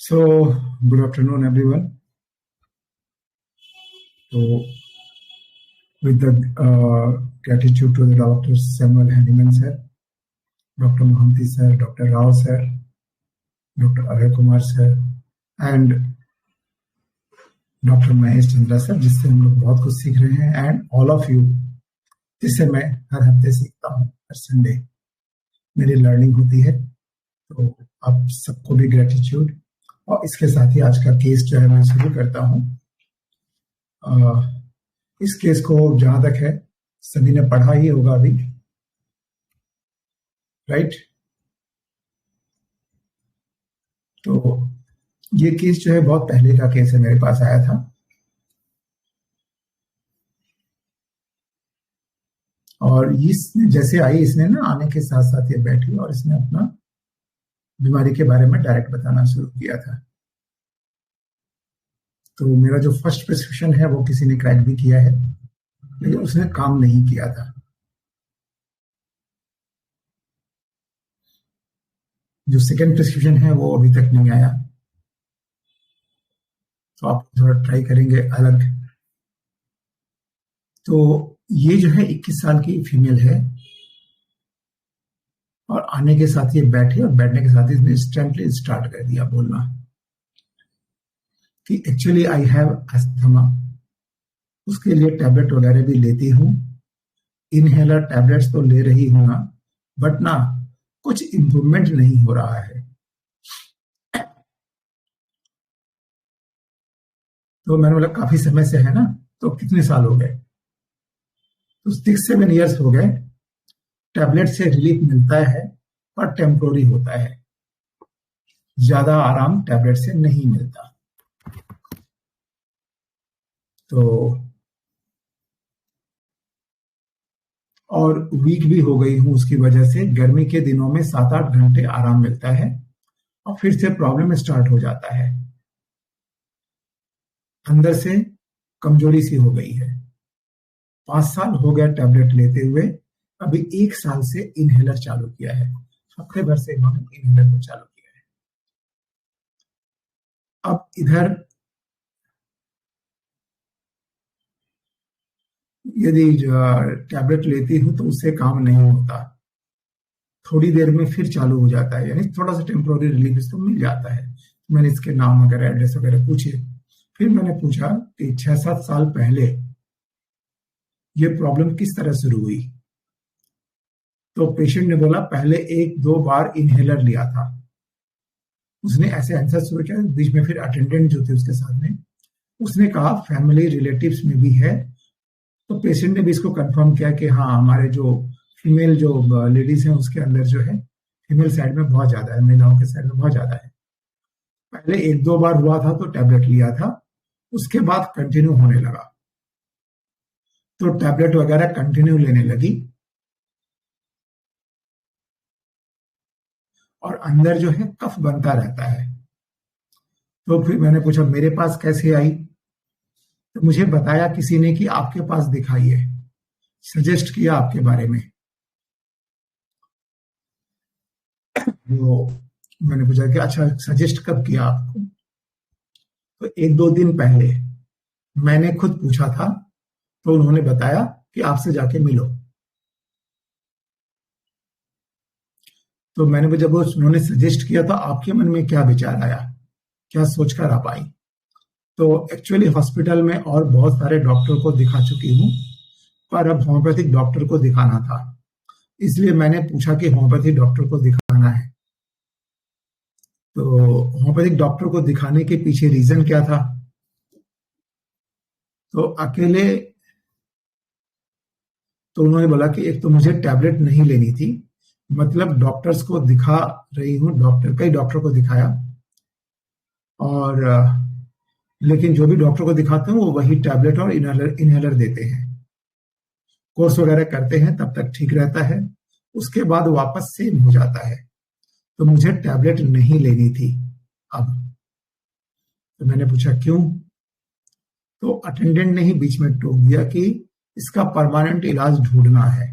So, good afternoon, everyone. So, with the gratitude to the Dr. Samuel Handyman sir, Dr. Mohanty sir, Dr. Rao sir, Dr. Abhay Kumar sir, and doctor Mahesh Chandra sir, जिससे हम लोग बहुत कुछ सीख रहे हैं, and all of you, जिससे मैं हर हफ्ते सीखता हूँ, हर संडे मेरी लर्निंग होती है। तो आप सबको भी ग्रेटिट्यूड। और इसके साथ ही आज का केस जो है मैं शुरू करता हूँ। इस केस को जहां तक है सभी ने पढ़ा ही होगा अभी, राइट? तो ये केस जो है बहुत पहले का केस है, मेरे पास आया था। और इसने जैसे आई, इसने ना आने के साथ साथ ये बैठी और इसने अपना बीमारी के बारे में डायरेक्ट बताना शुरू किया था। तो मेरा जो फर्स्ट प्रिस्क्रिप्शन है वो किसी ने क्रैक भी किया है, लेकिन उसने काम नहीं किया था। जो सेकेंड प्रिस्क्रिप्शन है वो अभी तक नहीं आया, तो आप थोड़ा ट्राई करेंगे अलग। तो ये जो है 21 साल की फीमेल है, और आने के साथ ये बैठे, और बैठने के साथ ही इसने इंस्टेंटली स्टार्ट कर दिया बोलना कि एक्चुअली आई हैव अस्थमा। उसके लिए टैबलेट वगैरह भी लेती हूँ, इनहेलर टैबलेट्स तो ले रही हूँ ना, बट ना कुछ इंप्रूवमेंट नहीं हो रहा है। तो मैंने बोला काफी समय से है ना, तो कितने साल हो गए? तो 6-7 ईयर्स हो गए। टैबलेट से रिलीफ मिलता है पर टेम्पोररी होता है, ज्यादा आराम टैबलेट से नहीं मिलता। तो और वीक भी हो गई हूं उसकी वजह से। गर्मी के दिनों में 7-8 घंटे आराम मिलता है और फिर से प्रॉब्लम स्टार्ट हो जाता है। अंदर से कमजोरी सी हो गई है। 5 साल हो गया टैबलेट लेते हुए, अभी 1 साल से इनहेलर चालू किया है। हफ्ते भर से इन्होंने इनहेलर को चालू किया है। अब इधर यदि टैबलेट लेती हूं तो उससे काम नहीं होता, थोड़ी देर में फिर चालू हो जाता है, यानी थोड़ा सा टेम्पोररी रिलीफ इसको मिल जाता है। मैंने इसके नाम वगैरह, एड्रेस वगैरह पूछे। फिर मैंने पूछा कि 6-7 साल पहले ये प्रॉब्लम किस तरह शुरू हुई। तो पेशेंट ने बोला पहले 1-2 बार इनहेलर लिया था। उसने ऐसे आंसर शुरू किया। बीच में फिर अटेंडेंट जो थे उसके साथ में, उसने कहा फैमिली रिलेटिव्स में भी है। तो पेशेंट ने भी इसको कंफर्म किया कि हाँ, हमारे जो फीमेल जो लेडीज हैं उसके अंदर जो है फीमेल साइड में बहुत ज्यादा है, महिलाओं के साइड में बहुत ज्यादा है। पहले 1-2 बार हुआ था तो टैबलेट लिया था, उसके बाद कंटिन्यू होने लगा, तो टैबलेट वगैरह कंटिन्यू लेने लगी। और अंदर जो है कफ बनता रहता है। तो फिर मैंने पूछा मेरे पास कैसे आई, तो मुझे बताया किसी ने कि आपके पास दिखाई है, सजेस्ट किया आपके बारे में। वो मैंने पूछा कि अच्छा, सजेस्ट कब किया आपको? तो 1-2 दिन पहले मैंने खुद पूछा था, तो उन्होंने बताया कि आपसे जाके मिलो। तो मैंने जब उन्होंने सजेस्ट किया तो आपके मन में क्या विचार आया, क्या सोचकर आप आई? तो एक्चुअली हॉस्पिटल में और बहुत सारे डॉक्टर को दिखा चुकी हूँ, पर अब होम्योपैथिक डॉक्टर को दिखाना था, इसलिए मैंने पूछा कि होम्योपैथिक डॉक्टर को दिखाना है। तो होम्योपैथिक डॉक्टर को दिखाने के पीछे रीजन क्या था? तो अकेले तो उन्होंने बोला कि एक तो मुझे टैबलेट नहीं लेनी थी, मतलब डॉक्टर्स को दिखा रही हूँ, कई डॉक्टर को दिखाया, और लेकिन जो भी डॉक्टर को दिखाते हैं वो वही टैबलेट और इनहेलर देते हैं। कोर्स वगैरह करते हैं तब तक ठीक रहता है, उसके बाद वापस सेम हो जाता है। तो मुझे टैबलेट नहीं लेनी थी अब। तो मैंने पूछा क्यों? तो अटेंडेंट ने ही बीच में टोक दिया कि इसका परमानेंट इलाज ढूंढना है।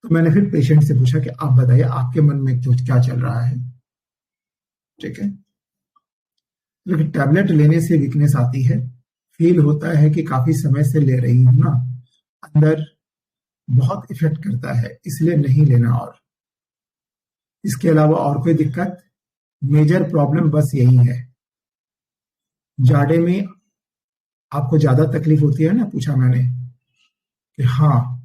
तो मैंने फिर पेशेंट से पूछा कि आप बताइए आपके मन में क्या चल रहा है, ठीक है? लेकिन टैबलेट लेने से वीकनेस आती है, फील होता है कि काफी समय से ले रही हूं ना, अंदर बहुत इफेक्ट करता है, इसलिए नहीं लेना। और इसके अलावा और कोई दिक्कत? मेजर प्रॉब्लम बस यही है, जाड़े में आपको ज्यादा तकलीफ होती है ना, पूछा मैंने कि हाँ।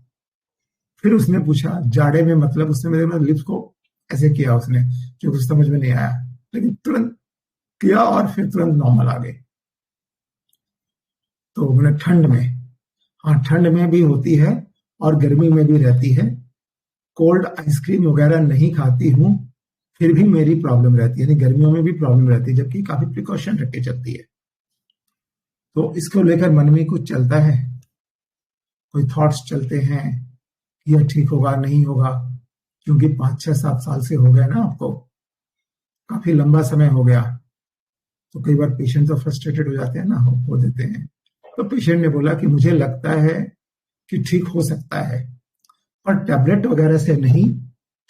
फिर उसने पूछा जाड़े में मतलब, उसने मेरे लिप्स को ऐसे किया उसने, जो कुछ समझ में नहीं आया, लेकिन तुरंत किया और फिर तुरंत नॉर्मल आ गए। तो मैंने ठंड में, हाँ ठंड में भी होती है और गर्मी में भी रहती है। कोल्ड आइसक्रीम वगैरह नहीं खाती हूँ, फिर भी मेरी प्रॉब्लम रहती है, यानी गर्मियों में भी प्रॉब्लम रहती है, जबकि काफी प्रिकॉशन रख के चलती है। तो इसको लेकर मन में कुछ चलता है, कोई थॉट्स चलते हैं कि यह ठीक होगा नहीं होगा, क्योंकि 5 6 7 साल से हो गया ना आपको, काफी लंबा समय हो गया। तो कई बार पेशेंट तो फ्रस्ट्रेटेड हो जाते हैं ना, हो देते हैं। तो पेशेंट ने बोला कि मुझे लगता है कि ठीक हो सकता है, और टैबलेट वगैरह से नहीं,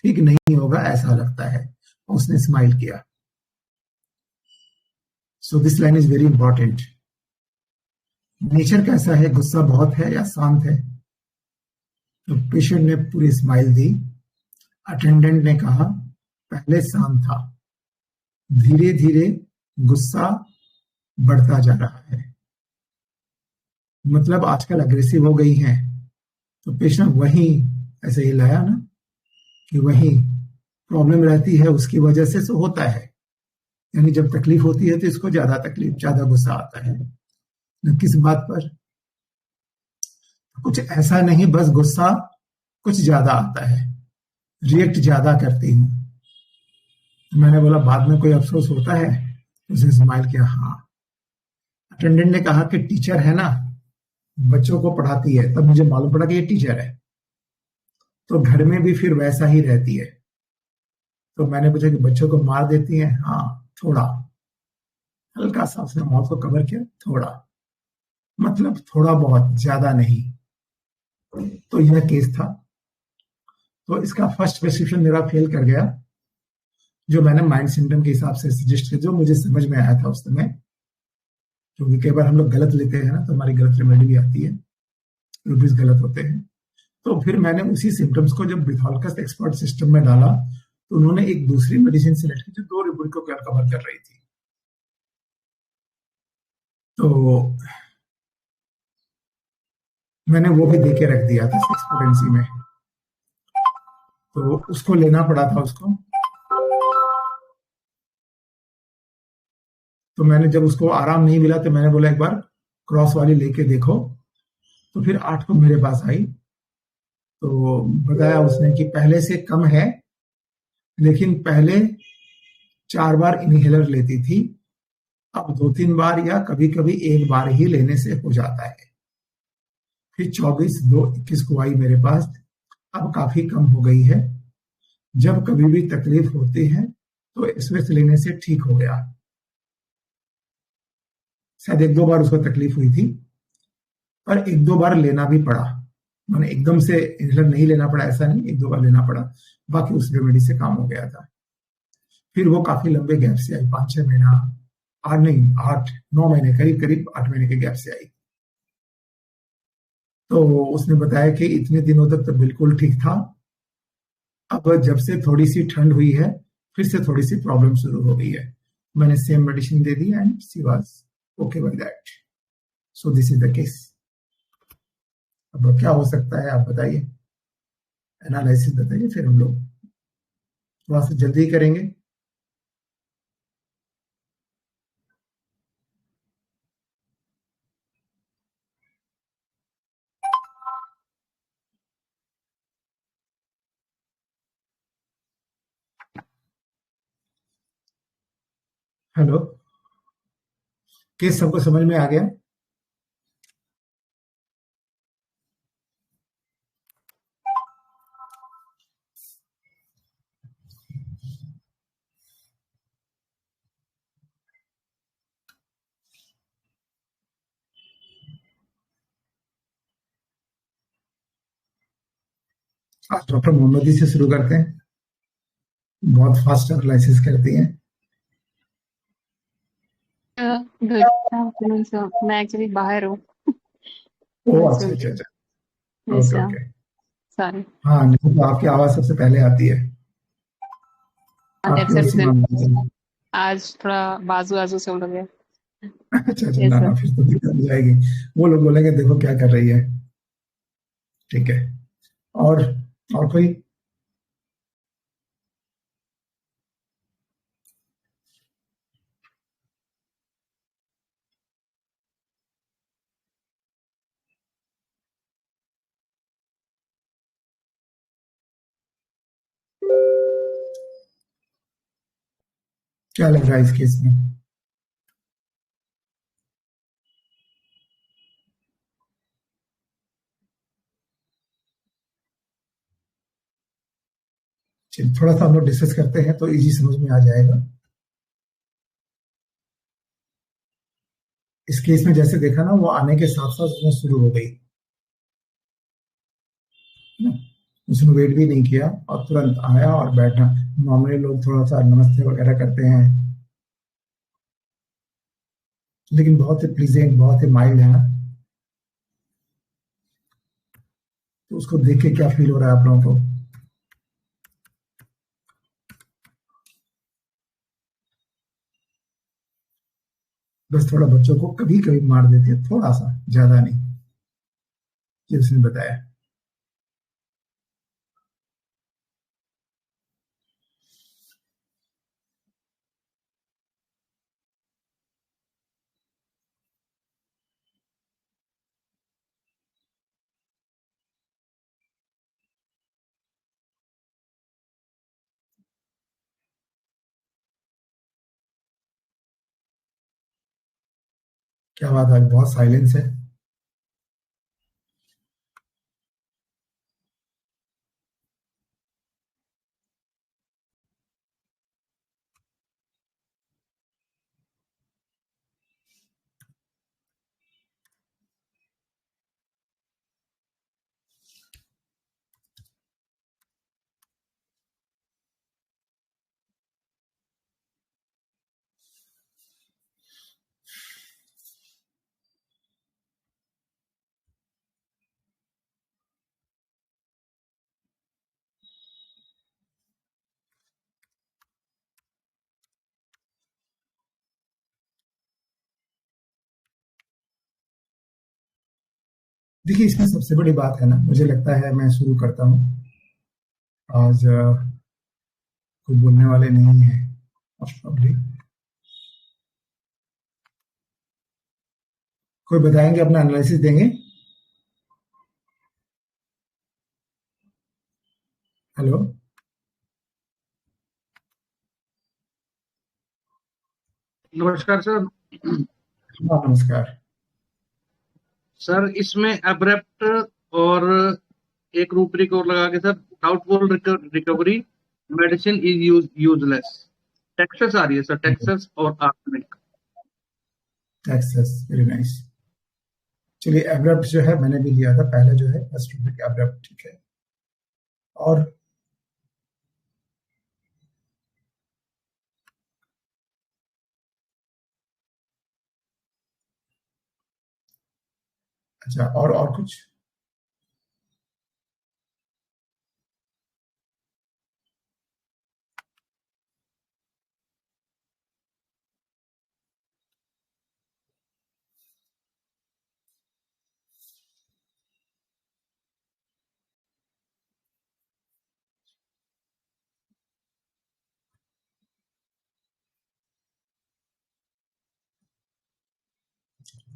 ठीक नहीं होगा ऐसा लगता है। उसने स्माइल किया। So this line is very important. Nature कैसा है, गुस्सा बहुत है या शांत है? तो पेशेंट ने पूरी स्माइल दी। अटेंडेंट ने कहा पहले शांत था, धीरे धीरे गुस्सा बढ़ता जा रहा है, मतलब आजकल अग्रेसिव हो गई हैं। तो पेशेंट वही ऐसे ही लाया ना, कि वही प्रॉब्लम रहती है, उसकी वजह से तो होता है, यानी जब तकलीफ होती है तो इसको ज्यादा तकलीफ, ज्यादा गुस्सा आता है। किस बात पर? कुछ ऐसा नहीं, बस गुस्सा कुछ ज्यादा आता है, रिएक्ट ज्यादा करती हूँ। मैंने बोला बाद में कोई अफसोस होता है? उसने स्माइल किया, हाँ। अटेंडेंट ने कहा कि टीचर है ना, बच्चों को पढ़ाती है, तब मुझे मालूम पड़ा कि ये टीचर है, तो घर में भी फिर वैसा ही रहती है। तो मैंने पूछा कि बच्चों को मार देती है? हाँ थोड़ा, हल्का सा उसने माउथ को कवर किया, थोड़ा, मतलब थोड़ा बहुत, ज्यादा नहीं। तो यह केस था। तो इसका फर्स्ट प्रेस्क्रिप्शन मेरा फेल कर गया, जो मैंने माइंड सिम्टम के हिसाब से सजेस्ट किया, जो मुझे समझ में आया था उस समय। क्योंकि कई बार हम लोग गलत लेते हैं ना, तो हमारी गलत रेमेडी भी आती है, रूपीज गलत होते हैं। तो फिर मैंने उसी सिम्टम्स को जब बिथॉल्कस एक्सपर्ट सिस्टम में डाला, तो उन्होंने एक दूसरी मेडिसिन सिलेक्ट की जो 2 रिपोर्ट को कवर कर रही थी। तो मैंने वो भी देके रख दिया था 6 पोटेंसी में, तो उसको लेना पड़ा था उसको। तो मैंने जब उसको आराम नहीं मिला, तो मैंने बोला एक बार क्रॉस वाली लेके देखो। तो फिर 8 को मेरे पास आई, तो बताया उसने कि पहले से कम है, लेकिन पहले 4 बार इनहेलर लेती थी, अब 2 3 बार या कभी कभी 1 बार ही लेने से हो जाता है। फिर 24/2/21 को आई मेरे पास, अब काफी कम हो गई है, जब कभी भी तकलीफ होती है तो एस्वेस लेने से ठीक हो गया। शायद 1 2 बार उसको तकलीफ हुई थी, पर 1 2 बार लेना भी पड़ा, मैंने एकदम से इनहेलर नहीं लेना पड़ा ऐसा नहीं, 1 2 बार लेना पड़ा, बाकी उस रेमेडी से काम हो गया था। फिर वो काफी लंबे गैप से आई, 5 6 महीना, 8 नहीं 8 9 महीने, करीब करीब 8 महीने के गैप से आई। तो उसने बताया कि इतने दिनों तक तो बिल्कुल ठीक था, अब जब से थोड़ी सी ठंड हुई है, फिर से थोड़ी सी प्रॉब्लम शुरू हो गई है। मैंने same medicine they the and she was okay by that. So this is the case. अब क्या हो सकता है आप बताइए, एनालिसिस बताइए, फिर हम लोग थोड़ा सा जल्दी करेंगे। हेलो, केस सबको समझ में आ गया? आज डॉक्टर मोहम्मदी से शुरू करते हैं, बहुत फास्ट एनालिसिस करती हैं। Good afternoon sir. मैं एक्चुअली बाहर हूँ। ओ मैं अच्छा सुन अच्छा रही अच्छा। हूँ। ओके ऐसा। ओके। सॉरी। हाँ नहीं तो आपकी आवाज सबसे पहले आती है। आपकी दैट्स अ वजह से रीजन। मैं आज थोड़ा बाजू बाजू से उड़ गया। अच्छा अच्छा, ना ऐसा। ना फिर तो दिक्कत हो जाएगी। वो लोग बोलेंगे देखो क्या कर रही है। ठीक है। और और कोई। क्या लग रहा है इस केस में। चलिए थोड़ा सा हम लोग डिस्कस करते हैं तो इजी समझ में आ जाएगा। इस केस में जैसे देखा ना, वो आने के साथ साथ उसमें शुरू हो गई, है ना? उसने वेट भी नहीं किया और तुरंत आया और बैठा। नॉर्मली लोग थोड़ा सा नमस्ते वगैरह करते हैं, लेकिन बहुत ही प्लीजेंट, बहुत ही माइल्ड है ना। तो उसको देख के क्या फील हो रहा है आप लोगों को। बस थोड़ा बच्चों को कभी कभी मार देती है, थोड़ा सा, ज्यादा नहीं। ये उसने बताया। क्या बात है, आज बहुत साइलेंस है। देखिए इसमें सबसे बड़ी बात है ना, मुझे लगता है मैं शुरू करता हूँ। आज कोई बोलने वाले नहीं है पब्लिक। कोई बताएंगे, अपना एनालिसिस देंगे। हेलो। नमस्कार सर। हाँ नमस्कार। सर इसमें अब्रप्ट और एक रूपरेखा और लगा के sir, doubtful recovery, medicine is useless. Texas आ रही है सर, टेक्सास और आर्सेनिक। Access very nice. चलिए एब्रप्ट जो है मैंने भी लिया था पहले, जो है फर्स्ट एब्रप्ट, ठीक है। और अच्छा, और कुछ।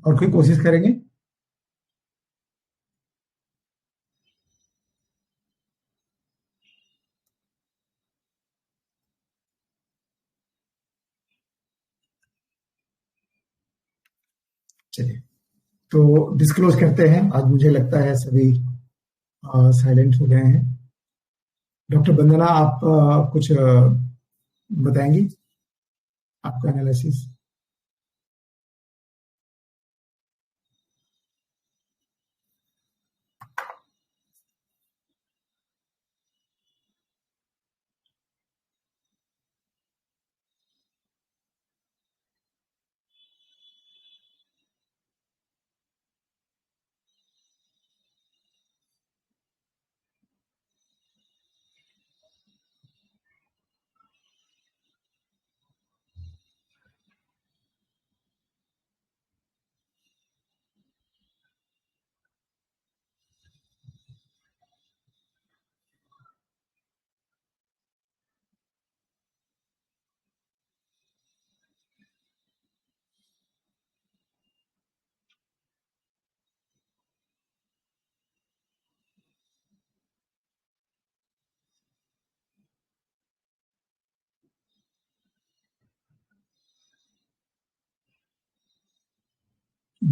और कोई कोशिश करेंगे। चलिए तो डिस्क्लोज करते हैं। आज मुझे लगता है सभी साइलेंट हो गए हैं। डॉक्टर वंदना, आप कुछ बताएंगी आपका एनालिसिस।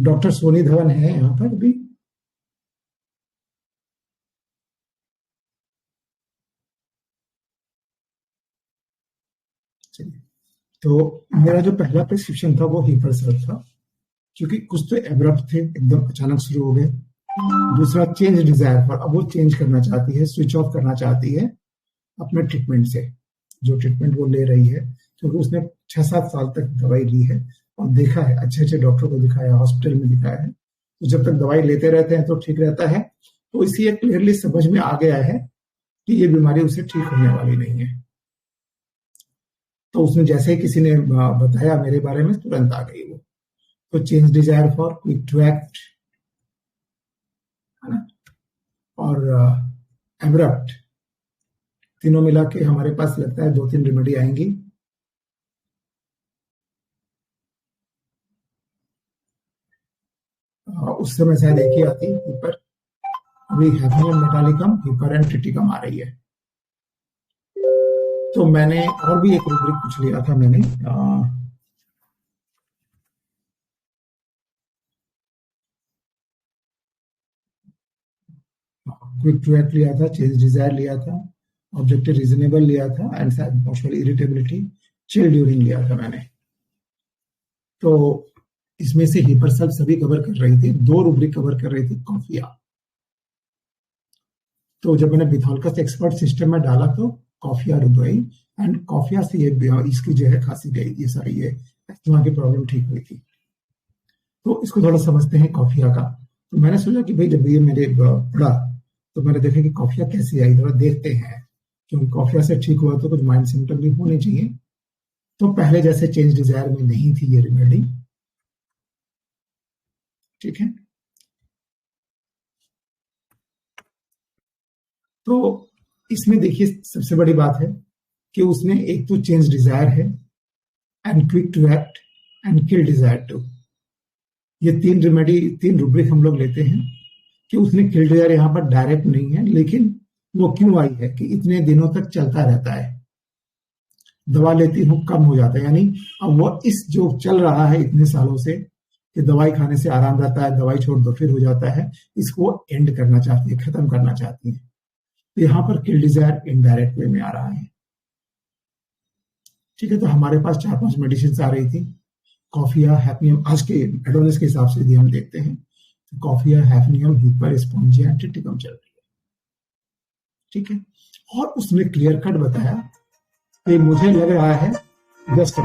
डॉक्टर सोनी धवन है यहाँ पर भी? चलिए, तो मेरा जो पहला प्रिस्क्रिप्शन था वो हिपरसेल था, क्योंकि कुछ तो एब्रप्ट थे, एकदम अचानक शुरू हो गए। दूसरा चेंज डिजायर फॉर, अब वो चेंज करना चाहती है, स्विच ऑफ करना चाहती है अपने ट्रीटमेंट से, जो ट्रीटमेंट वो ले रही है, क्योंकि उसने 6-7 साल तक दवाई ली है और देखा है, अच्छे अच्छे डॉक्टर को दिखाया, हॉस्पिटल में दिखाया है, तो जब तक दवाई लेते रहते हैं तो ठीक रहता है। तो इसलिए क्लियरली समझ में आ गया है कि ये बीमारी उसे ठीक होने वाली नहीं है। तो उसने जैसे ही किसी ने बताया मेरे बारे में, तुरंत आ गई वो। तो change desire for, quick to act, है ना, और एब्रप्ट, तीनों मिला के हमारे पास लगता है 2-3 रेमेडी आएंगी। उस समय शायद एक ही आती ऊपर, अभी hafnium metallicum, hepar and triticum आ रही है। तो मैंने और भी एक रूब्रिक पूछ लिया था मैंने, क्विक टू एक्ट लिया था, चेंज डिजायर लिया था, ऑब्जेक्टिव रीजनेबल लिया था, and emotional irritability, chill during लिया था मैंने। तो इसमें से हिपरसेल सभी कवर कर रही थी, 2 रूब्रिक कवर कर रही थी कॉफिया। तो जब मैंने बिथोल्कस एक्सपर्ट सिस्टम में डाला तो कॉफिया रुक गई, एंड कॉफिया से ये इसकी जो है खांसी गई, ये सारी ये अस्थमा की प्रॉब्लम ठीक हुई थी। तो इसको थोड़ा समझते हैं कॉफिया का। तो मैंने सोचा कि भाई जब ये मेरे पढ़ा तो मैंने देखा कि कॉफिया कैसी आई, थोड़ा देखते हैं, क्योंकि कॉफिया से ठीक हुआ तो कुछ माइंड सिम्टम भी होने चाहिए। तो पहले जैसे चेंज डिजायर में नहीं थी ये रेमेडी, ठीक है। तो इसमें देखिए सबसे बड़ी बात है कि उसने एक तो चेंज डिजायर है, and quick to act, and kill desire to, ये 3 रेमेडी, 3 रूब्रिक हम लोग लेते हैं कि उसने किल डिजायर यहाँ पर डायरेक्ट नहीं है, लेकिन वो क्यों आई है कि इतने दिनों तक चलता रहता है, दवा लेती हूँ कम हो जाता है, यानी अब वो इस जो चल रहा है इतने सालों से कि दवाई खाने से आराम रहता है, दवाई छोड़ दो फिर हो जाता है, इसको एंड करना चाहती है, खत्म करना चाहती है। तो यहाँ पर किल डिजायर इनडायरेक्ट वे में आ रहा है, ठीक है। तो हमारे पास 4-5 मेडिसिन आ रही थी, कॉफिया, हैफनियम, आज के एडवांस के हिसाब से यदि हम देखते हैं तो coffea, hafnium, hepar, Spongia, Triticum चल रही है, ठीक है। और उसने क्लियर कट बताया कि मुझे लग रहा है, जस्ट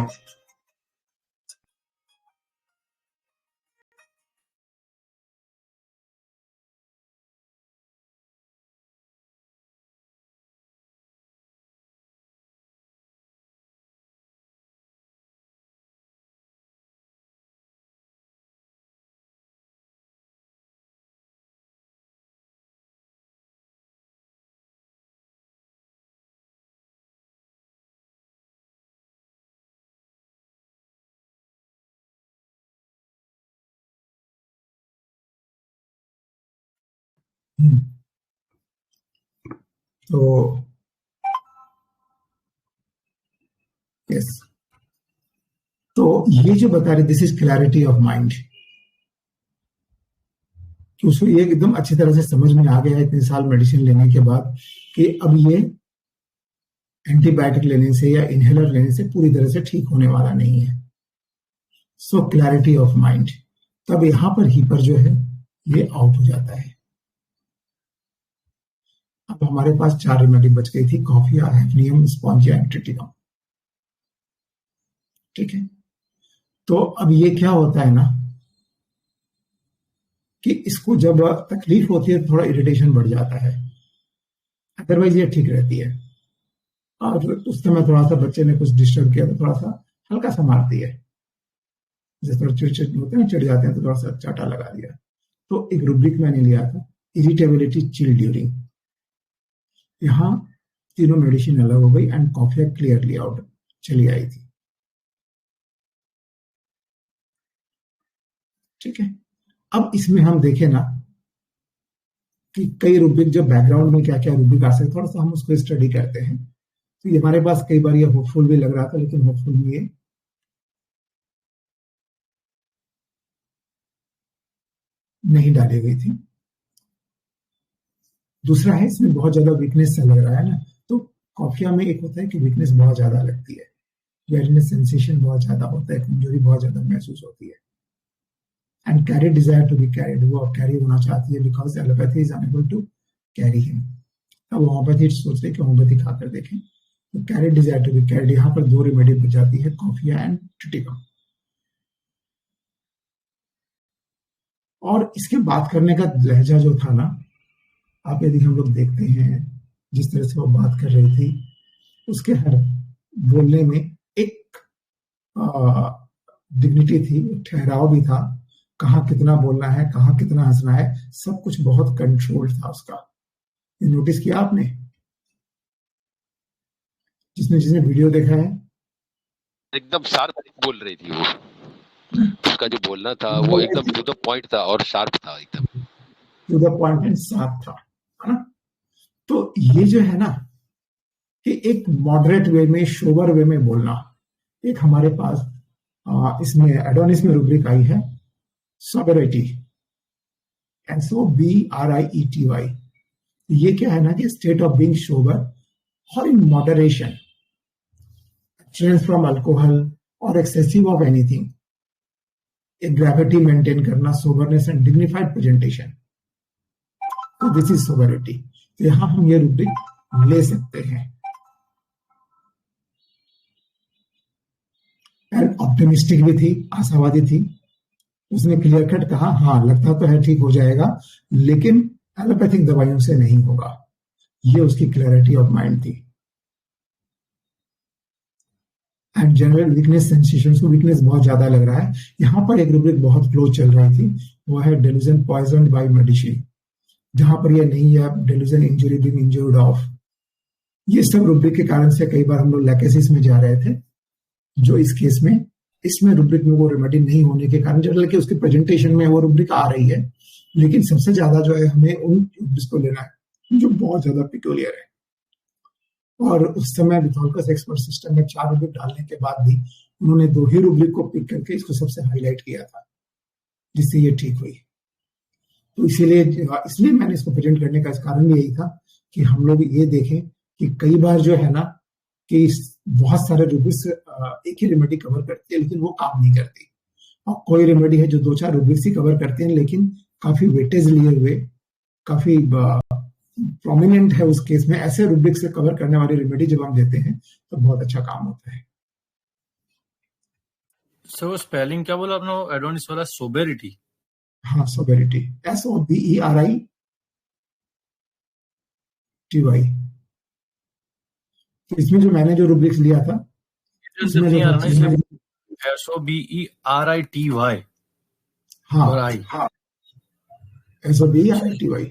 तो यस, तो ये जो बता रहे, this is clarity of mind, कि उसको ये एकदम अच्छी तरह से समझ में आ गया इतने साल मेडिसिन लेने के बाद कि अब ये एंटीबायोटिक लेने से या इनहेलर लेने से पूरी तरह से ठीक होने वाला नहीं है। सो क्लैरिटी ऑफ माइंड, तब यहां पर हीपर जो है ये आउट हो जाता है। अब हमारे पास 4 रेमेडी बच गई थी, कॉफिया, हैफनियम, स्पॉन्जिया, ट्रिटिकम, ठीक है। तो अब ये क्या होता है ना कि इसको जब तकलीफ होती है थोड़ा इरिटेशन बढ़ जाता है, अदरवाइज ये ठीक रहती है। और उस समय थोड़ा सा बच्चे ने कुछ डिस्टर्ब किया तो थोड़ा सा हल्का सा मारती है, जैसे थोड़ा चिड़चिड़ होते हैं, चिढ़ जाते हैं तो थोड़ा सा चाटा लगा दिया। तो एक रूब्रिक मैंने लिया था, इरिटेबिलिटी, चिल ड्यूरिंग, यहाँ तीनों मेडिसिन अलग हो गई एंड कॉफिया क्लियरली आउट चली आई थी, ठीक है। अब इसमें हम देखें ना कि कई रूब्रिक, जब बैकग्राउंड में क्या क्या रूब्रिक आ सकते, थोड़ा सा हम उसको स्टडी करते हैं। तो ये हमारे पास कई बार ये होपफुल भी लग रहा था, लेकिन होपफुल नहीं है। नहीं डाली गई थी। दूसरा है, इसमें बहुत ज्यादा वीकनेस सा लग रहा है ना, तो कॉफिया में एक होता है कि वीकनेस बहुत ज्यादा लगती है, वेरीनेस सेंसेशन बहुत ज्यादा होता है, कमजोरी बहुत ज्यादा महसूस होती है। And carry desire to be carried, वो कैरी होना चाहती है, because allopathy is unable to carry him. अब होम्योपैथी सोचते हैं कि होम्योपैथी खाकर देखें, तो carry desire to be carried, यहाँ पर 2 रेमेडी बच जाती है, कॉफिया एंड टिटिका। और इसके बात करने का लहजा जो था ना, आप यदि हम लोग देखते हैं जिस तरह से वो बात कर रही थी, उसके हर बोलने में एक डिग्निटी थी, ठहराव भी था, कहाँ कितना बोलना है, कहाँ कितना हंसना है, सब कुछ बहुत कंट्रोल था उसका। ये नोटिस किया आपने? जिसने जिसने वीडियो देखा है, एकदम शार्प बोल रही थी वो, उसका जो बोलना था वो एकदम टू द पॉइंट था और शार्प था, एकदम to the point and sharp था, है ना? तो ये जो है ना कि एक मॉडरेट वे में, सोबर वे में बोलना, एक हमारे पास इसमें एडोनिस में रूब्रिक आई है, सोबरिटी, SOBRIETY। ये क्या है ना कि स्टेट ऑफ बीइंग सोबर और in moderation, abstains from alcohol और एक्सेसिव ऑफ एनीथिंग, एक ग्रेविटी मेंटेन करना, सोबरनेस एंड डिग्निफाइड प्रेजेंटेशन, तो दिस इज सोबरिटी। तो यहां हम ये रूब्रिक ले सकते हैं। एंड ऑप्टिमिस्टिक भी थी, आशावादी थी, उसने क्लियर कट कहा, हाँ लगता तो है ठीक हो जाएगा, लेकिन एलोपैथिक दवाइयों से नहीं होगा। ये उसकी क्लैरिटी ऑफ माइंड थी। एंड जनरल वीकनेस सेंसेशन, को वीकनेस बहुत ज्यादा लग रहा है। यहां पर एक रूब्रिक बहुत क्लोज चल रही थी, वो है डेल्यूजन पॉइजन्ड बाय मेडिसिन, जहां पर ये नहीं है delusion injury being injured of. ये सब रूब्रिक के कारण से कई बार हम लोग लैकेसिस में जा रहे थे, जो इस केस में, इसमें रूब्रिक में वो रेमेडी नहीं होने के कारण, जनरल के उसके प्रेजेंटेशन में वो रूब्रिक आ रही है, लेकिन सबसे ज्यादा जो है हमें उन रूब्रिक्स को लेना है जो बहुत ज्यादा पिक्यूलियर है। और उस समय विथोल्कस एक्सपर्ट सिस्टम में 4 रूब्रिक डालने के बाद भी उन्होंने 2 ही रूब्रिक को पिक करके इसको सबसे हाईलाइट किया था, जिससे ये ठीक हुई। तो इसलिए मैंने इसको प्रेजेंट करने का कारण भी यही था कि हम लोग ये देखें कि कई बार जो है ना कि बहुत सारे रूब्रिक्स एक ही रेमेडी कवर करती है, लेकिन वो काम नहीं करती, और कोई रेमेडी है जो 2-4 रूब्रिक्स ही कवर करते हैं, लेकिन काफी वेटेज लिए हुए, काफी प्रोमिनेंट है उस केस में। ऐसे रूब्रिक से कवर करने वाली रेमेडी जब हम देते हैं तो बहुत अच्छा काम होता है। सो स्पेलिंग क्या बोला आपने एडोनिस वाला? सोबेरिटी? हाँ, सोबेरिटी, SOBERITY। तो इसमें जो मैंने जो रूब्रिक्स लिया था, इसमें जो SOBERITY, हाँ और आई, हाँ, SOBERITY।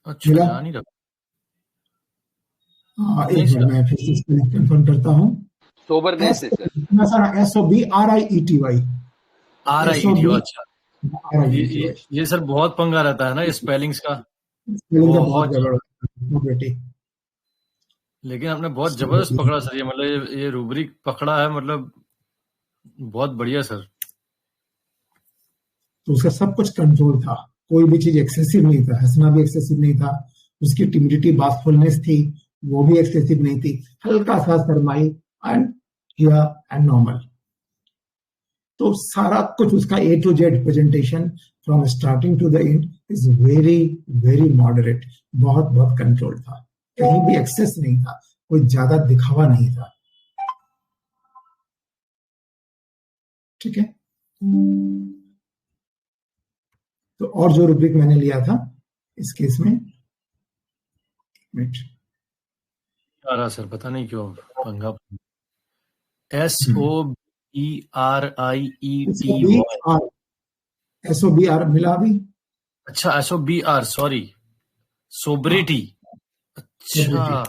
अच्छा, ध्यान नहीं रखा। एक बार मैं फिर से कंफर्म करता हूँ। सोबरनेस है सर, SOBRIETY। अच्छा, ये सर बहुत पंगा रहता है ना स्पेलिंग्स का, बहुत गड़बड़। लेकिन आपने बहुत जबरदस्त पकड़ा सर, ये मतलब ये रूब्रिक पकड़ा है, मतलब बहुत बढ़िया सर। तो उसका सब कुछ कंट्रोल था, कोई भी चीज एक्सेसिव नहीं था, हंसना भी एक्सेसिव नहीं था, उसकी टिमिडिटी, बाथफुलनेस थी, वो भी एक्सेसिव नहीं थी, हल्का सा शर्माई एंड हियर एंड नॉर्मल। तो सारा कुछ उसका A to Z presentation from starting to the end is very very moderate, बहुत कंट्रोल था, कहीं भी एक्सेस नहीं था, कोई ज्यादा दिखावा नहीं था। ठीक है। तो और जो रूब्रिक मैंने लिया था इस केस में, आ रहा सर, पता नहीं क्यों पंगा। SOBRIETY मिला भी। अच्छा, SOBR, सॉरी, सोबरिटी। अच्छा,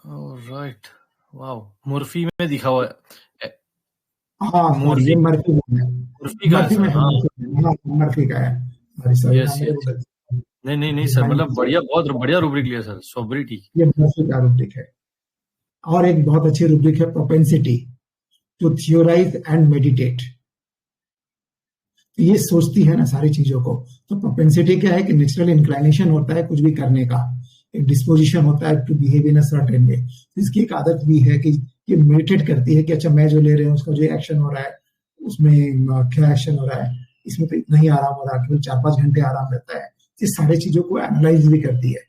राइट, वाओ, मुर्फी में दिखा हुआ है। हाँ, मुर्फी, ये मर्फी का है, मर्फी का है। नहीं सर, मतलब बहुत बढ़िया रूब्रिक लिया सर, सोबरिटी। ये मर्फी का रूब्रिक है। और एक बहुत अच्छी रूब्रिक है, propensity to theorize and meditate. ये सोचती है ना सारी चीजों को। तो प्रोपेंसिटी क्या है कि नेचुरल इंक्लाइनेशन होता है कुछ भी करने का, एक डिस्पोजिशन होता है to behave in a certain way. इसकी एक आदत भी है कि ये मेडिटेट करती है कि अच्छा मैं जो ले रही हूँ उसका जो एक्शन हो रहा है उसमें क्या एक्शन हो रहा है, इसमें तो इतना ही आराम हो रहा है, केवल 4-5 घंटे आराम रहता है। ये सारी चीजों को एनालाइज भी करती है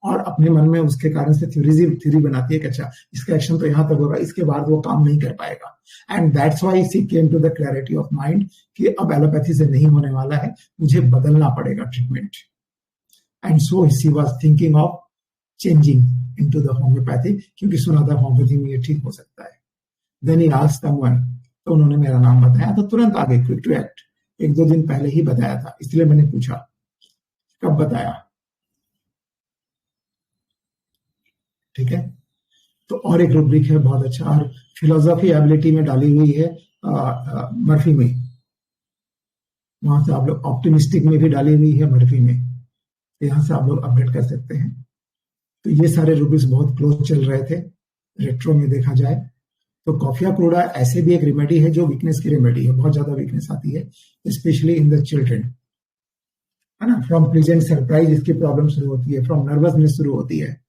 और अपने मन में उसके कारण से थ्योरी बनाती है कि अच्छा इसका एक्शन तो यहाँ तक होगा, इसके बाद वो काम नहीं कर पाएगा। And that's why she came to the clarity of mind कि अब एलोपैथी से नहीं होने वाला है, मुझे बदलना पड़ेगा treatment. And so she was thinking of changing into the homeopathy, क्योंकि सुना था होम्योपैथी में ये ठीक हो सकता है। देन ही आस्क्ड समवन, तो उन्होंने मेरा नाम बताया तो तुरंत आगे क्विक टू एक्ट, 1-2 दिन पहले ही बताया था, इसलिए मैंने पूछा कब बताया। ठीक है, तो और एक रूब्रिक है बहुत अच्छा, और फिलोसॉफी एबिलिटी में डाली हुई है मर्फी में, वहां से आप लोग ऑप्टिमिस्टिक में भी डाली हुई है मर्फी में, तो यहां से आप लोग अपडेट कर सकते हैं। तो ये सारे रूब्रिक्स बहुत क्लोज चल रहे थे रेट्रो में देखा जाए तो। कॉफिया क्रूडा ऐसे भी एक रेमेडी है जो वीकनेस की रेमेडी है, बहुत ज्यादा वीकनेस आती है स्पेशली इन द चिल्ड्रन, है ना। फ्रॉम प्लीजेंट सरप्राइज इसकी प्रॉब्लम शुरू होती है, फ्रॉम नर्वसनेस शुरू होती है।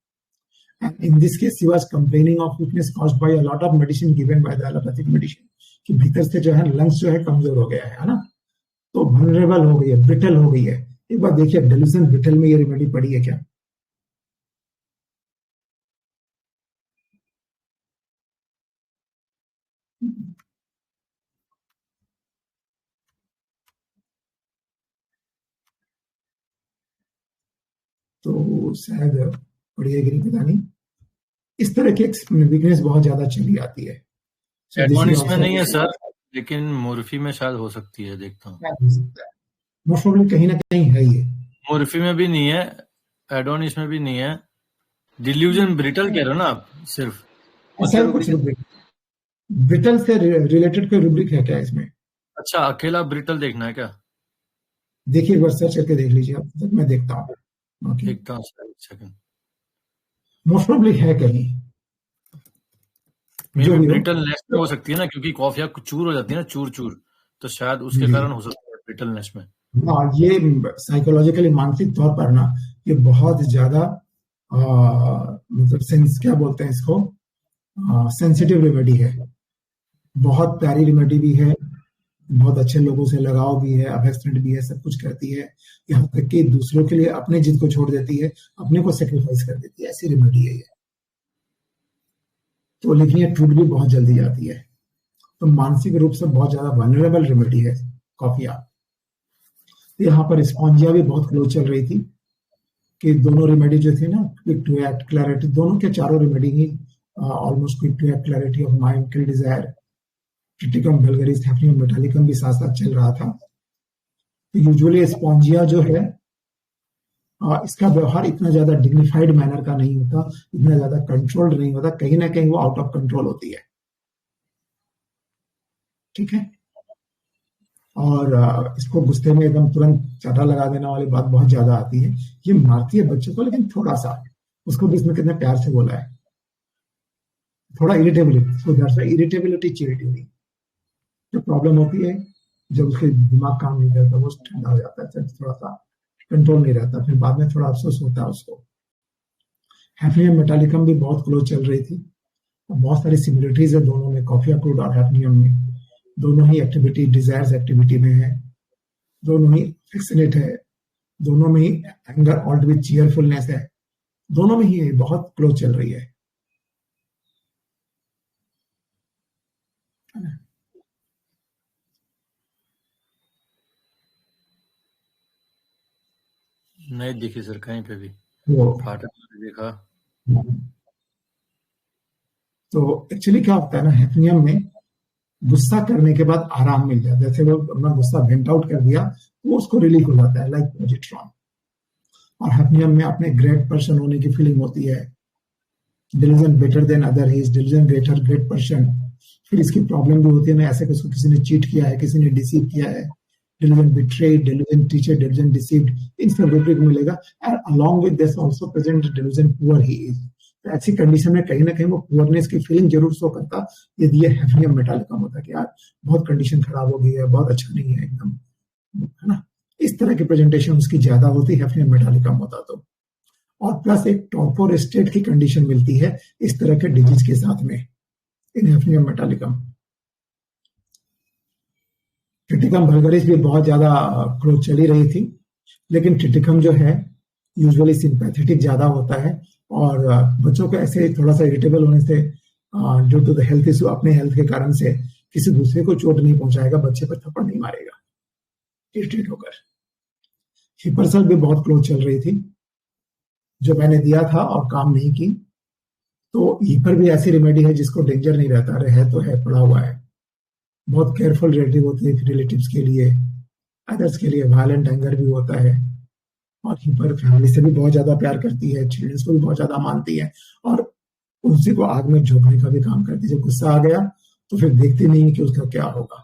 And in this case, she was complaining of weakness caused by a lot of medicine given by the allopathic medicine, कि भीतर से जो है लंग्स जो है कमजोर हो गया है ना, तो vulnerable हो गई है, ब्रिटल हो गई है। एक बार देखिए डेल्यूजन ब्रिटल में ये रेमेडी पड़ी है क्या? तो शायद पढ़िएगी नहीं, पता नहीं। इस तरह की वीकनेस बहुत ज्यादा चली आती है। एडवांस में नहीं है सर, लेकिन मोर्फी में शायद हो सकती है, देखता हूँ। मोस्ट प्रोबेबली कहीं ना कहीं है ये। मोर्फी में भी नहीं है, एडोनिस में भी नहीं है। डिल्यूजन ब्रिटल कह रहे हो ना आप सिर्फ? ऐसा कुछ रूब्रिक ब्रिटल से रिलेटेड कोई रूब्रिक है क्या इसमें? अच्छा, अकेला ब्रिटल देखना है क्या? देखिए एक बार सर्च करके देख लीजिए आप, तक मैं देखता हूँ। देखता हूँ सर, एक सेकंड। मोस्ट प्रोबेबली है कहीं जो ब्रिटलनेस में हो सकती है ना, क्योंकि कॉफिया चूर हो जाती है ना, चूर चूर, तो शायद उसके कारण हो सकता है ब्रिटलनेस में। हाँ, ये साइकोलॉजिकली मानसिक तौर पर ना ये बहुत ज्यादा मतलब सेंस क्या बोलते हैं इसको, सेंसिटिव रेमेडी है। बहुत प्यारी रेमेडी भी है, बहुत अच्छे लोगों से लगाव भी है, अफेक्शनेट भी है, सब कुछ करती है। यहाँ तक कि दूसरों के लिए अपने जिद को छोड़ देती है, अपने को सेक्रीफाइस कर देती है, ऐसी रेमेडी है ये। तो लेकिन ये टूट भी बहुत जल्दी जाती है, तो मानसिक रूप से बहुत ज्यादा वल्नरेबल रेमेडी है कॉफिया। यहाँ पर स्पॉन्जिया भी बहुत क्लोज चल रही थी कि दोनों रेमेडी जो थी ना, क्विक टू एक्ट, क्लैरिटी, दोनों के चारों रेमेडी ही almost quick to act, clarity of mind, kill desire, triticum vulgaris, hafnium metallicum भी साथ साथ चल रहा था। तो यूजुअली स्पॉन्जिया जो है इसका व्यवहार इतना ज्यादा डिग्निफाइड मैनर का नहीं होता, इतना ज्यादा कंट्रोल्ड नहीं होता, कहीं ना कहीं वो आउट ऑफ कंट्रोल होती है। ठीक है, और इसको गुस्से में एकदम तुरंत चाटा लगा देने वाली बात बहुत ज्यादा आती है। ये मारती है बच्चों को, लेकिन थोड़ा सा उसको भी इसमें कितने प्यार से बोला है, थोड़ा इरिटेबिलिटी चेरिटी। जो प्रॉब्लम होती है जब उसके दिमाग काम नहीं करता, वो ठंडा हो जाता है, थोड़ा सा कंट्रोल नहीं रहता, फिर बाद में थोड़ा अफसोस होता है उसको। हैफनियम मेटालिकम भी बहुत क्लोज चल रही थी, बहुत सारी सिमिलरिटीज है दोनों में, कॉफिया क्रूड और हैफनियम में। दोनों ही एक्टिविटी डिजायर्स एक्टिविटी में है, दोनों ही फिक्सनेट है, दोनों में ही एंगर ऑल्ट विद चीयरफुलनेस है, दोनों में ही बहुत क्लोज चल रही है। नहीं दिखी सर कहीं पे भी, फाटक देखा। तो एक्चुअली क्या होता है ना, हैफनियम में गुस्सा करने के बाद आराम मिल जाता है। जैसे वो अपना गुस्सा वेंट आउट कर दिया, वो उसको रिलीफ हो जाता है, लाइक पॉजिट्रॉन। और हैफनियम में अपने ग्रेट पर्सन होने की फीलिंग होती है, delusion better than other, he is delusion greater, great person. फिर इसकी प्रॉब्लम भी होती है ना, ऐसे किसी किसी ने चीट किया है, किसी ने डिसीव किया है, delusion betrayed, delusion teacher, delusion deceived, इन सब रूब्रिक मिलेगा। And along with this also present delusion poor he is. तो ऐसी कंडीशन में कहीं ना कहीं वो पुअरनेस की फीलिंग जरूर शो करता, यदि ये हैफनियम मेटालिकम होता कि यार बहुत कंडीशन खराब हो गई है, बहुत अच्छा नहीं है, एकदम है ना। इस तरह की प्रेजेंटेशन उसकी ज्यादा होती है एफिनियम मेटालिकम होता तो, और प्लस एक टॉर्पोर स्टेट की कंडीशन मिलती है इस तरह के डिजीज के साथ में इन एफिनियम मेटालिकम। ट्रिटिकम वल्गरिस भी बहुत ज्यादा ग्रोथ चली रही थी, लेकिन ट्रिटिकम जो है यूजुअली सिंपैथेटिक ज्यादा होता है, और बच्चों को ऐसे थोड़ा सा इरिटेबल होने से due to the health issue, अपने हेल्थ के कारण से किसी दूसरे को चोट नहीं पहुंचाएगा, बच्चे पर थप्पड़ नहीं मारेगा इरिटेट होकर। हिपरसल भी बहुत ग्रोथ चल रही थी जो मैंने दिया था और काम नहीं की। तो हिपर भी ऐसी रेमेडी है जिसको डेंजर नहीं रहता, रहे तो है, पड़ा हुआ है, बहुत केयरफुल रिलेटिव होती है रिलेटिव्स के लिए, अदर्स के लिए वायलेंट एंगर भी होता है, और हिपर फैमिली से भी बहुत ज्यादा प्यार करती है, चिल्ड्रंस को भी बहुत ज्यादा मानती है, और उसी को आग में झोंकने का भी काम करती है। जब गुस्सा आ गया तो फिर देखती नहीं कि उसका क्या होगा।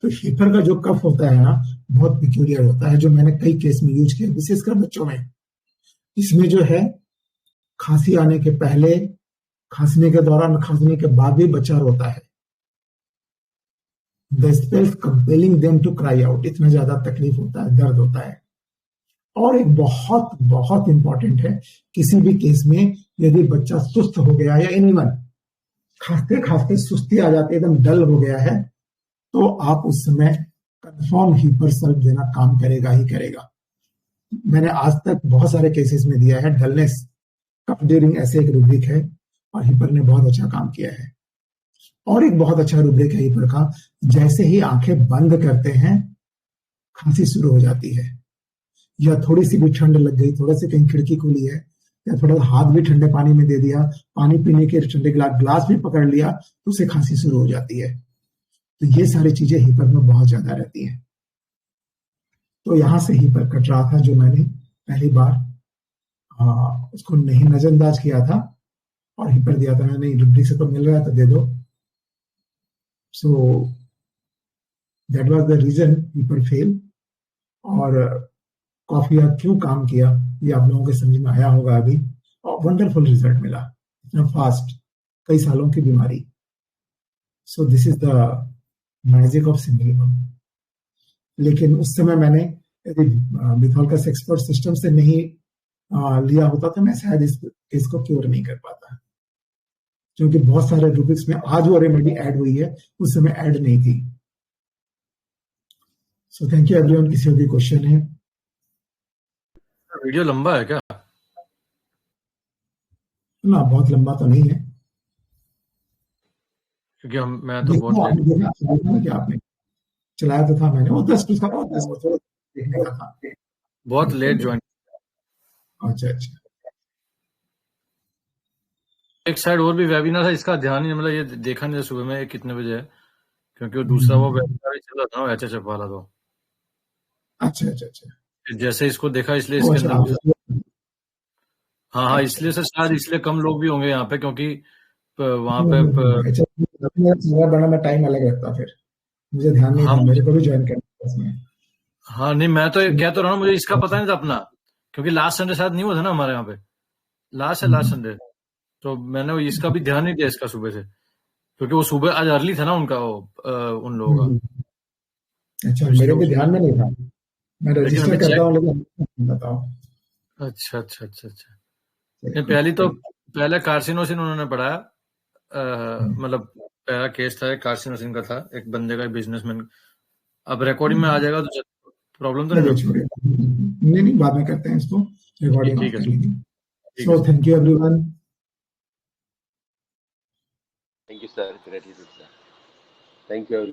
तो हिपर का जो कफ होता है ना, बहुत पिक्यूलियर होता है, जो मैंने कई केस में यूज किया, विशेषकर बच्चों में। इसमें जो है खांसी आने के पहले, खांसने के दौरान, खांसने के बाद भी बच्चा रोता है। The spells compelling them to cry out, इतना ज्यादा तकलीफ होता है, दर्द होता है। और एक बहुत बहुत इंपॉर्टेंट है, किसी भी केस में यदि बच्चा सुस्त हो गया या एनीवन खांसते खांसते सुस्ती आ जाती है, एकदम डल हो गया है, तो आप उस समय कंफर्म हिपर सल्फ देना काम करेगा ही करेगा। मैंने आज तक बहुत सारे केसेस में दिया है। डलनेस कफ ड्यूरिंग ऐसे एक रूब्रिक है, और हिपर ने बहुत अच्छा काम किया है। और एक बहुत अच्छा रूब्रिक है हिपर का, जैसे ही आंखें बंद करते हैं खांसी शुरू हो जाती है, या थोड़ी सी भी ठंड लग गई, थोड़ा सी कहीं खिड़की खुली है, या थोड़ा हाथ भी ठंडे पानी में दे दिया, पानी पीने के ठंडे ग्लास भी पकड़ लिया, तो उसे खांसी शुरू हो जाती है। तो ये सारी चीजें हिपर में बहुत ज्यादा रहती हैं। तो यहां से हिपर कट रहा था, जो मैंने पहली बार उसको नहीं नजरअंदाज किया था और हिपर दिया था। मैंने रूब्रिक से तो मिल रहा था, दे दो। So that was the reason hepar fail. और कॉफिया क्यों काम किया ये आप लोगों के समझ में आया होगा अभी, और वंडरफुल रिजल्ट मिला इतना फास्ट, कई सालों की बीमारी। So this is the magic of सिंगलिमम। लेकिन उस समय मैंने यदि मिथॉलकस एक्सपर्ट सिस्टम से नहीं लिया होता तो मैं शायद इस केस को क्योर नहीं कर पाता, क्योंकि बहुत सारे रूब्रिक्स में आज वो रेमेडी ऐड हुई है, उस समय ऐड नहीं थी। So thank you everyone. किसी भी क्वेश्चन है? वीडियो लंबा है क्या? ना, बहुत लंबा तो नहीं है, क्योंकि मैं तो बहुत लेट देखा क्या आपने चलाया तो था मैंने, वो 10 का देखने का था, बहुत लेट ज्वाइन। अच्छा अच्छा। एक साइड और भी वेबिनार था, इसका ध्यान नहीं, मतलब ये देखा नहीं सुबह में कितने बजे है, क्योंकि वो दूसरा वो वेबिनार ही चल रहा था HHF वाला। तो अच्छा अच्छा अच्छा। जैसे इसको देखा इसलिए इसके अंदर हाँ, इसलिए सर शायद इसलिए कम लोग भी होंगे यहाँ पे, क्योंकि वहां पे बड़ा मैं टाइम अलग रखता, फिर मुझे ध्यान नहीं था, मेरे को भी ज्वाइन करना इसमें। हाँ नहीं, मैं तो कह तो रहा हूँ, मुझे इसका पता नहीं था अपना, क्योंकि लास्ट संडे शायद नहीं हुआ था ना हमारे यहाँ पे, लास्ट संडे, तो मैंने इसका भी ध्यान नहीं दिया इसका सुबह से, क्योंकि वो सुबह आज अर्ली था ना उनका, वो उन लोगों का। अच्छा, मेरे भी ध्यान में नहीं था, मैं रजिस्टर करता हूँ लेकिन बताओ। अच्छा अच्छा अच्छा अच्छा। पहले कार्सिनोसिन उन्होंने पढ़ाया, मतलब पहला केस था कार्सिनोसिन का, था एक बंदे का, बिजनेसमैन। अब रिकॉर्डिंग में आ जाएगा तो प्रॉब्लम तो नहीं? नहीं, बाद में करते हैं इसको, रिकॉर्डिंग ठीक है। So thank you everyone. Thank you sir, gratitude sir, thank you.